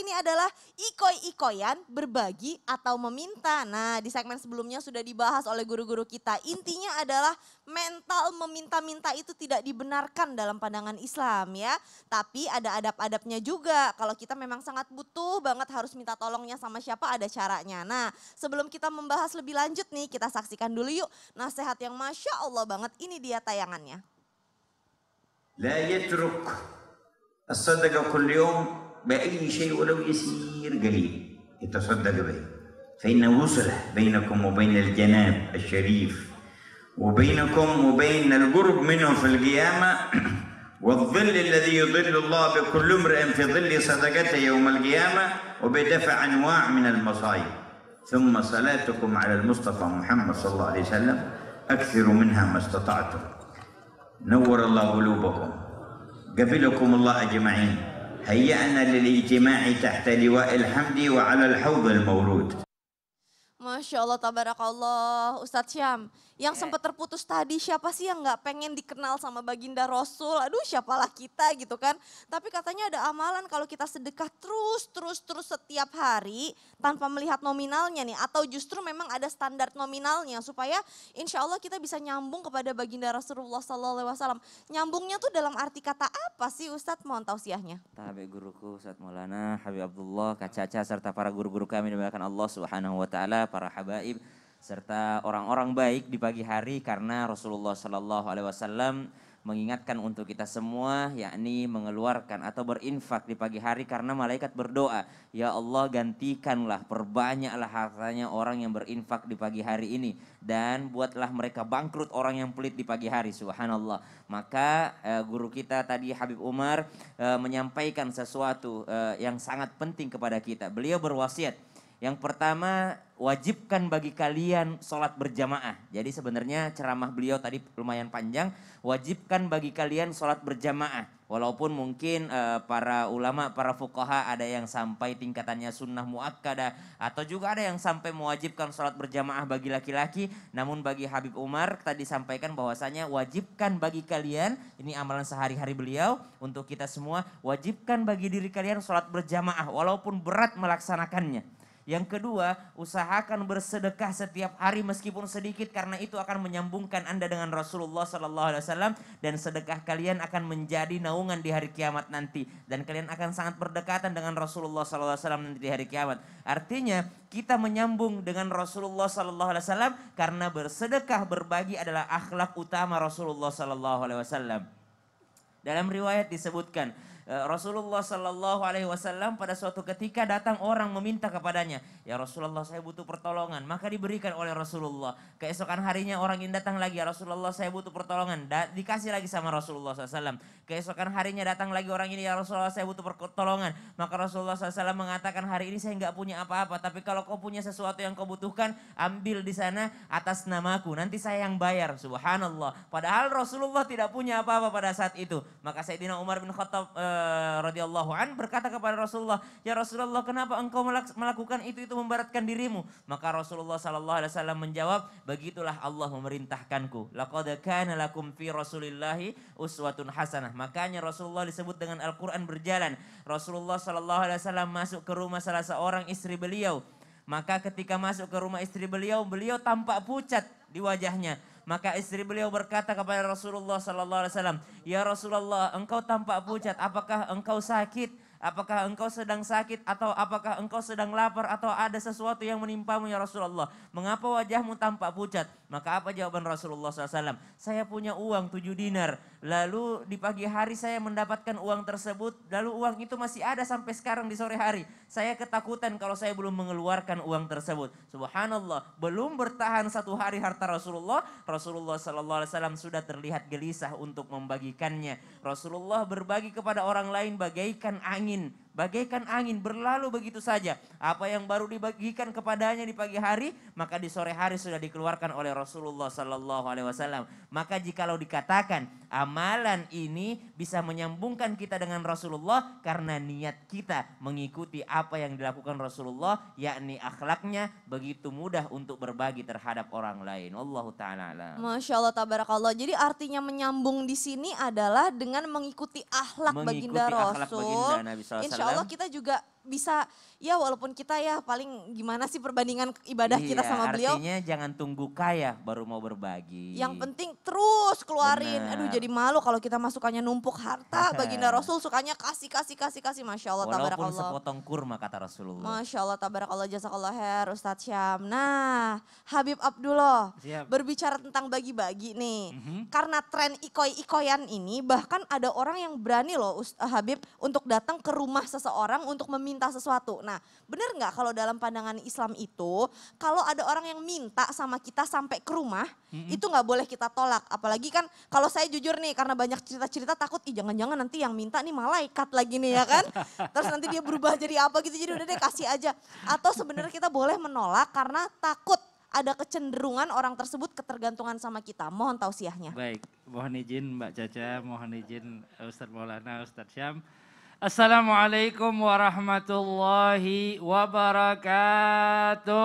ini adalah ikoi-ikoyan, berbagi atau meminta. Nah, di segmen sebelumnya sudah dibahas oleh guru-guru kita. Intinya adalah mental meminta-minta itu tidak dibenarkan dalam pandangan Islam ya. Tapi ada adab-adabnya juga. Kalau kita memang sangat butuh banget harus minta tolongnya sama siapa, ada caranya. Nah, sebelum kita membahas lebih lanjut nih, kita saksikan dulu yuk nasihat yang Masya Allah banget. Ini dia tayangannya. لا يترك الصدقة كل يوم بأي شيء ولو يسير قليل يتصدق به، فإنه وصلة بينكم وبين الجناب الشريف وبينكم وبين القرب منه في القيامة والظل الذي يظل الله بكل امرئ في ظل صدقته يوم القيامة وبدفع أنواع من المصائب. ثم صلاتكم على المصطفى محمد صلى الله عليه وسلم أكثروا منها ما استطعتم. نور الله قلوبكم، قبلكم الله أجمعين، هيأنا للاجتماع تحت لواء الحمد وعلى الحوض المورود. Masya Allah, tabarakallah. Ustadz Syam, yang sempat terputus tadi siapa sih yang gak pengen dikenal sama baginda Rasul? Aduh siapalah kita gitu kan. Tapi katanya ada amalan kalau kita sedekah terus setiap hari tanpa melihat nominalnya nih. Atau justru memang ada standar nominalnya supaya insya Allah kita bisa nyambung kepada baginda Rasulullah SAW. Nyambungnya tuh dalam arti kata apa sih Ustadz? Mohon tausiahnya. Tabi guruku Ustadz Maulana Habib Abdullah, Kak Caca serta para guru-guru kami dimuliakan Allah Subhanahu wa taala, para habaib serta orang-orang baik di pagi hari, karena Rasulullah Shallallahu alaihi wasallam mengingatkan untuk kita semua, yakni mengeluarkan atau berinfak di pagi hari, karena malaikat berdoa, ya Allah gantikanlah, perbanyaklah hartanya orang yang berinfak di pagi hari ini, dan buatlah mereka bangkrut orang yang pelit di pagi hari. Subhanallah. Maka guru kita tadi Habib Umar menyampaikan sesuatu yang sangat penting kepada kita. Beliau berwasiat, yang pertama, wajibkan bagi kalian sholat berjamaah. Jadi sebenarnya ceramah beliau tadi lumayan panjang. Wajibkan bagi kalian sholat berjamaah. Walaupun mungkin para ulama, para fuqaha ada yang sampai tingkatannya sunnah muakkadah. Atau juga ada yang sampai mewajibkan sholat berjamaah bagi laki-laki. Namun bagi Habib Umar tadi sampaikan bahwasanya wajibkan bagi kalian, ini amalan sehari-hari beliau untuk kita semua. Wajibkan bagi diri kalian sholat berjamaah walaupun berat melaksanakannya. Yang kedua, usahakan bersedekah setiap hari meskipun sedikit, karena itu akan menyambungkan Anda dengan Rasulullah Sallallahu Alaihi Wasallam, dan sedekah kalian akan menjadi naungan di hari kiamat nanti, dan kalian akan sangat berdekatan dengan Rasulullah Sallallahu Alaihi Wasallam nanti di hari kiamat. Artinya kita menyambung dengan Rasulullah Sallallahu Alaihi Wasallam karena bersedekah, berbagi adalah akhlak utama Rasulullah Sallallahu Alaihi Wasallam. Dalam riwayat disebutkan, Rasulullah Sallallahu Alaihi Wasallam pada suatu ketika datang orang meminta kepadanya, ya Rasulullah saya butuh pertolongan, maka diberikan oleh Rasulullah. Keesokan harinya orang ini datang lagi, ya Rasulullah saya butuh pertolongan, dikasih lagi sama Rasulullah SAW. Keesokan harinya datang lagi orang ini, ya Rasulullah saya butuh pertolongan, maka Rasulullah SAW mengatakan, hari ini saya nggak punya apa-apa, tapi kalau kau punya sesuatu yang kau butuhkan, ambil di sana atas namaku, nanti saya yang bayar. Subhanallah. Padahal Rasulullah tidak punya apa-apa pada saat itu. Maka Sayyidina Umar bin Khattab radhiyallahu an berkata kepada Rasulullah, ya Rasulullah kenapa engkau melakukan itu memberatkan dirimu? Maka Rasulullah sallallahu alaihi wasallam menjawab, begitulah Allah memerintahkanku. Laqad kana lakum fi Rasulillahi uswatun hasanah. Makanya Rasulullah disebut dengan Al-Qur'an berjalan. Rasulullah sallallahu alaihi wasallam masuk ke rumah salah seorang istri beliau. Maka ketika masuk ke rumah istri beliau, beliau tampak pucat di wajahnya. Maka istri beliau berkata kepada Rasulullah Sallallahu Alaihi Wasallam, ya Rasulullah, engkau tampak pucat. Apakah engkau sakit? Apakah engkau sedang sakit? Atau apakah engkau sedang lapar? Atau ada sesuatu yang menimpamu ya Rasulullah? Mengapa wajahmu tampak pucat? Maka apa jawaban Rasulullah SAW? Saya punya uang 7 dinar. Lalu di pagi hari saya mendapatkan uang tersebut. Lalu uang itu masih ada sampai sekarang di sore hari. Saya ketakutan kalau saya belum mengeluarkan uang tersebut. Subhanallah, belum bertahan 1 hari harta Rasulullah. Rasulullah SAW sudah terlihat gelisah untuk membagikannya. Rasulullah berbagi kepada orang lain bagaikan angin. Bagaikan angin berlalu begitu saja. Apa yang baru dibagikan kepadanya di pagi hari, maka di sore hari sudah dikeluarkan oleh Rasulullah Sallallahu Alaihi Wasallam. Maka jikalau dikatakan amalan ini bisa menyambungkan kita dengan Rasulullah karena niat kita mengikuti apa yang dilakukan Rasulullah, yakni akhlaknya begitu mudah untuk berbagi terhadap orang lain. Wallahu ta'ala alam. Masya Allah, tabarakallah. Jadi artinya menyambung di sini adalah dengan mengikuti akhlak baginda Rasul. Akhlak baginda Nabi SAW. Insya Allah kita juga bisa ya walaupun kita ya paling gimana sih perbandingan ibadah kita sama beliau. Artinya jangan tunggu kaya baru mau berbagi. Yang penting terus keluarin. Bener. Aduh jadi malu kalau kita masukannya numpuk harta. Baginda Rasul sukanya kasih. Masya Allah, Walaupun tabarakallah. sepotong kurma kata Rasulullah. Masya Allah, tabarakallah, jazakallah khair Ustadz Syam. Nah Habib Abdullah, Siap. berbicara tentang bagi-bagi nih. Karena tren ikoy-ikoyan ini bahkan ada orang yang berani loh Habib untuk datang ke rumah seseorang untuk meminta sesuatu. Nah benar nggak kalau dalam pandangan Islam itu kalau ada orang yang minta sama kita sampai ke rumah itu nggak boleh kita tolak. Apalagi kan kalau saya jujur nih karena banyak cerita-cerita takut jangan-jangan nanti yang minta nih malaikat lagi nih ya kan. Terus nanti dia berubah jadi apa gitu jadi udah deh kasih aja. Atau sebenarnya kita boleh menolak karena takut ada kecenderungan orang tersebut ketergantungan sama kita. Mohon tausiahnya. Baik, mohon izin Mbak Caca, mohon izin Ustadz Maulana, Ustadz Syam. Assalamualaikum warahmatullahi wabarakatuh.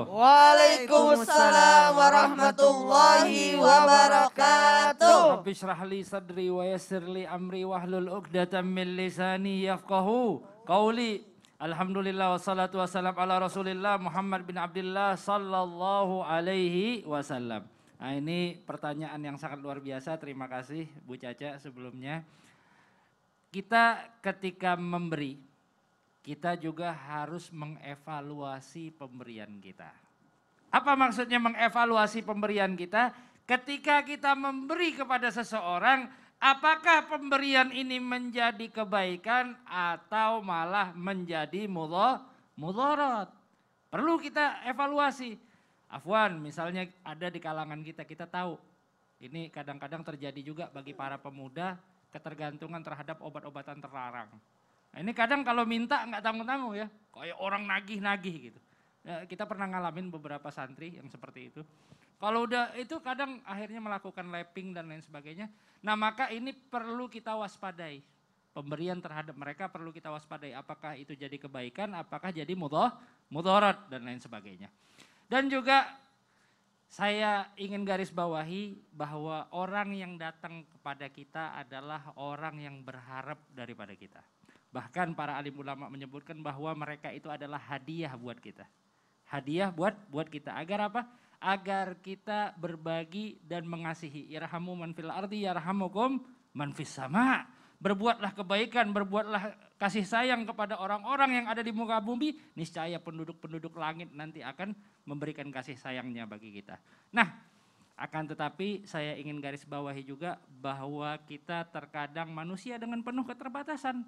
Waalaikumsalam warahmatullahi wabarakatuh. Rabbi shrah li sadri wa yassir li amri wahlul 'uqdatam min lisani yafqahu qauli. Alhamdulillah wassalatu wassalam ala Rasulillah Muhammad bin Abdullah sallallahu alaihi wasallam. Nah, ini pertanyaan yang sangat luar biasa. Terima kasih Bu Caca sebelumnya. Kita ketika memberi, kita juga harus mengevaluasi pemberian kita. Apa maksudnya mengevaluasi pemberian kita? Ketika kita memberi kepada seseorang, apakah pemberian ini menjadi kebaikan atau malah menjadi mudarat? Perlu kita evaluasi. Afwan, misalnya ada di kalangan kita, kita tahu. Ini kadang-kadang terjadi juga bagi para pemuda, ketergantungan terhadap obat-obatan terlarang. Nah, ini kadang kalau minta nggak tanggung-tanggung ya, kayak orang nagih-nagih gitu. Ya, kita pernah ngalamin beberapa santri yang seperti itu. Kalau udah itu kadang akhirnya melakukan lapping dan lain sebagainya. Nah maka ini perlu kita waspadai. Pemberian terhadap mereka perlu kita waspadai. Apakah itu jadi kebaikan, apakah jadi mudarat dan lain sebagainya. Dan juga saya ingin garis bawahi bahwa orang yang datang kepada kita adalah orang yang berharap daripada kita. Bahkan para alim ulama menyebutkan bahwa mereka itu adalah hadiah buat kita. Hadiah buat kita. Agar apa? Agar kita berbagi dan mengasihi. Irhamu man fil ardi yarhamukum man fis sama. Berbuatlah kebaikan, berbuatlah kasih sayang kepada orang-orang yang ada di muka bumi. Niscaya penduduk-penduduk langit nanti akan memberikan kasih sayangnya bagi kita. Nah, akan tetapi saya ingin garis bawahi juga bahwa kita terkadang manusia dengan penuh keterbatasan.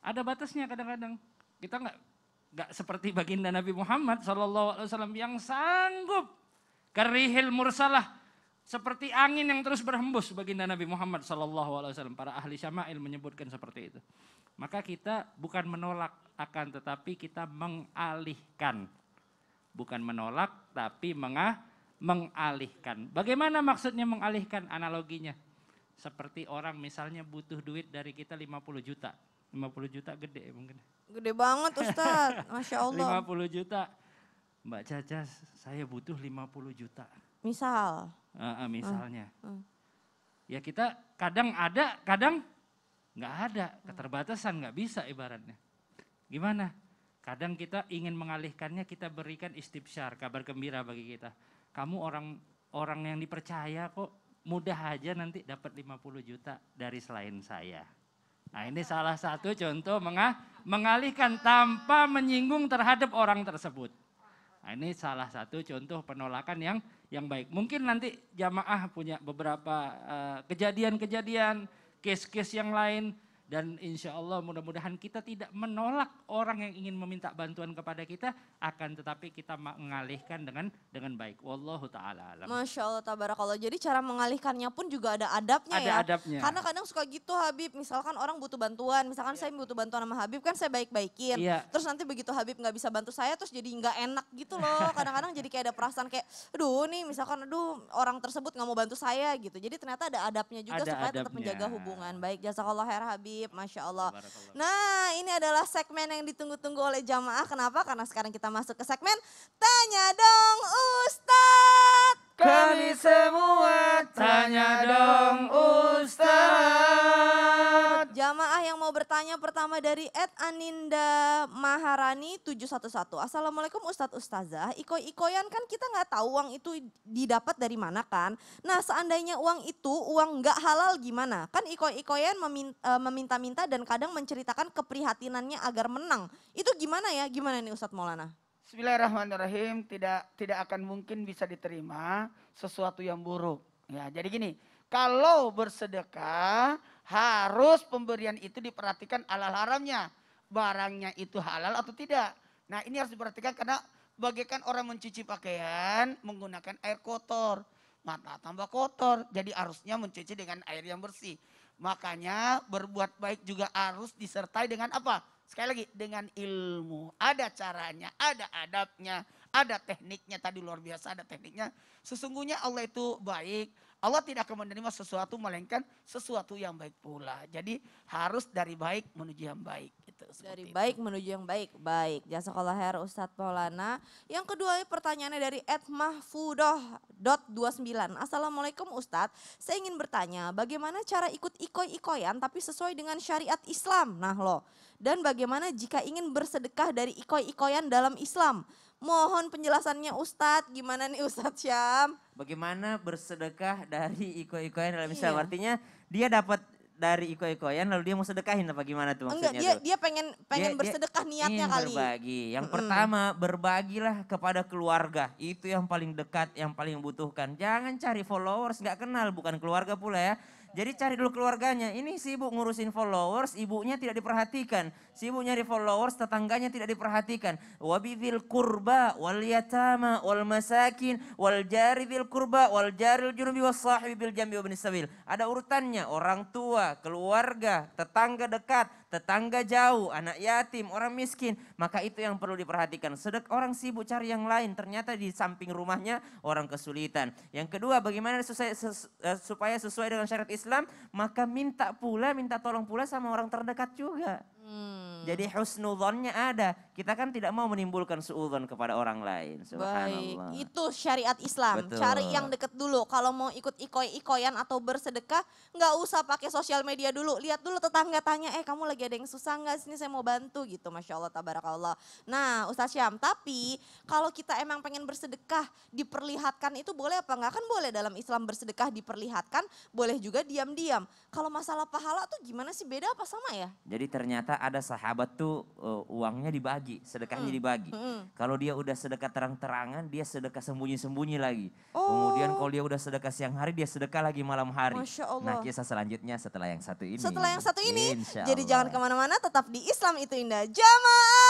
Ada batasnya kadang-kadang. Kita nggak seperti baginda Nabi Muhammad SAW yang sanggup karihil mursalah. Seperti angin yang terus berhembus baginda Nabi Muhammad SAW. Para ahli syama'il menyebutkan seperti itu. Maka kita bukan menolak akan tetapi kita mengalihkan. Bukan menolak tapi mengalihkan. Bagaimana maksudnya mengalihkan analoginya? Seperti orang misalnya butuh duit dari kita 50 juta. 50 juta gede mungkin. Gede banget Ustadz, Masya Allah. 50 juta. Mbak Caca saya butuh 50 juta. Misal. Misalnya. Ya kita kadang ada, kadang nggak ada. Keterbatasan nggak bisa ibaratnya. Gimana? Kadang kita ingin mengalihkannya, kita berikan istibsyar, kabar gembira bagi kita. Kamu orang yang dipercaya kok, mudah aja nanti dapat 50 juta dari selain saya. Nah ini salah satu contoh mengalihkan tanpa menyinggung terhadap orang tersebut. Nah ini salah satu contoh penolakan yang baik. Mungkin nanti jamaah punya beberapa kejadian-kejadian, case-case yang lain. Dan insya Allah mudah-mudahan kita tidak menolak orang yang ingin meminta bantuan kepada kita. Akan tetapi kita mengalihkan dengan baik. Wallahu ta'ala alam. Masya Allah, tabarakallah. Jadi cara mengalihkannya pun juga ada adabnya Ada ya. adabnya. Karena kadang suka gitu Habib, misalkan orang butuh bantuan. Misalkan saya butuh bantuan sama Habib kan saya baik-baikin. Iya. Terus nanti begitu Habib gak bisa bantu saya terus jadi gak enak gitu loh. Kadang-kadang jadi kayak ada perasaan kayak aduh nih misalkan orang tersebut gak mau bantu saya gitu. Jadi ternyata ada adabnya juga Ada supaya tetap adabnya. menjaga hubungan. Baik, jazakallah khair Habib, Masya Allah. Barakallah. Nah ini adalah segmen yang ditunggu-tunggu oleh jamaah. Kenapa? Karena sekarang kita masuk ke segmen Tanya Dong Ustadz. Kami semua tanya dong Ustaz. Jamaah yang mau bertanya Pertanyaan pertama dari @aninda Maharani 711. Assalamualaikum Ustadz Ustazah. Iko-ikoyan kan kita nggak tahu uang itu didapat dari mana kan. Nah seandainya uang itu uang nggak halal gimana? Kan iko-ikoyan meminta-minta dan kadang menceritakan keprihatinannya agar menang. Itu gimana ya? Gimana nih Ustadz Maulana? Bismillahirrahmanirrahim, tidak akan mungkin bisa diterima sesuatu yang buruk. Ya, jadi gini, kalau bersedekah harus pemberian itu diperhatikan halal haramnya. Barangnya itu halal atau tidak. Nah ini harus diperhatikan karena bagaikan orang mencuci pakaian menggunakan air kotor. Mata tambah kotor, jadi harusnya mencuci dengan air yang bersih. Makanya berbuat baik juga harus disertai dengan apa? Sekali lagi dengan ilmu. Ada caranya, ada adabnya, ada tekniknya. Tadi luar biasa ada tekniknya. Sesungguhnya Allah itu baik. Allah tidak akan menerima sesuatu melainkan sesuatu yang baik pula. Jadi harus dari baik menuju yang baik. Gitu, dari baik menuju yang baik. Baik, jazakallah khair Ustadz Maulana. Yang kedua pertanyaannya dari @mahfudoh.29. Assalamualaikum Ustadz, saya ingin bertanya bagaimana cara ikut ikoy-ikoyan tapi sesuai dengan syariat Islam. Nah loh, dan bagaimana jika ingin bersedekah dari ikoy-ikoyan dalam Islam? Mohon penjelasannya Ustadz, gimana nih Ustadz Syam? Bagaimana bersedekah dari iko-ikoyan dalam Islam? Iya. Artinya dia dapat dari iko-ikoyan lalu dia mau sedekahin apa gimana tuh Enggak, maksudnya tuh? dia pengen bersedekah niatnya ingin kali. berbagi. Yang pertama, berbagilah kepada keluarga. Itu yang paling dekat, yang paling butuhkan. Jangan cari followers, nggak kenal, bukan keluarga pula ya. Jadi cari dulu keluarganya. Ini sibuk ngurusin followers, ibunya tidak diperhatikan. Sibuk nyari followers, tetangganya tidak diperhatikan. Wabidzil kurba wal yatama wal masakin wal jari dzil kurba wal jaril junubi was sahibi bil jambi wabnis sabil. Ada urutannya, orang tua, keluarga, tetangga dekat, tetangga jauh, anak yatim, orang miskin. Maka itu yang perlu diperhatikan. Orang sibuk cari yang lain, ternyata di samping rumahnya orang kesulitan. Yang kedua, bagaimana supaya sesuai dengan syariat Islam, maka minta tolong pula sama orang terdekat juga. Jadi husnudzonnya ada. Kita kan tidak mau menimbulkan suudzon kepada orang lain. Subhanallah. Baik, itu syariat Islam. Betul. Cari yang deket dulu. Kalau mau ikut ikoy-ikoyan atau bersedekah, nggak usah pakai sosial media dulu. Lihat dulu tetangga tanya, kamu lagi ada yang susah nggak? Sini saya mau bantu gitu. Masya Allah, tabarakallah. Nah Ustaz Syam, tapi kalau kita emang pengen bersedekah, diperlihatkan itu boleh apa nggak? Kan boleh dalam Islam bersedekah diperlihatkan, boleh juga diam-diam. Kalau masalah pahala tuh gimana sih, beda apa sama ya? Jadi ternyata ada sahabat tuh uangnya dibagi, sedekahnya dibagi. Kalau dia udah sedekah terang-terangan, dia sedekah sembunyi-sembunyi lagi. Kemudian kalau dia udah sedekah siang hari, dia sedekah lagi malam hari. Masya Allah. Nah kisah selanjutnya setelah yang satu ini. Setelah yang satu ini, Insya jadi Allah. jangan kemana-mana, tetap di Islam itu Indah. Jamaah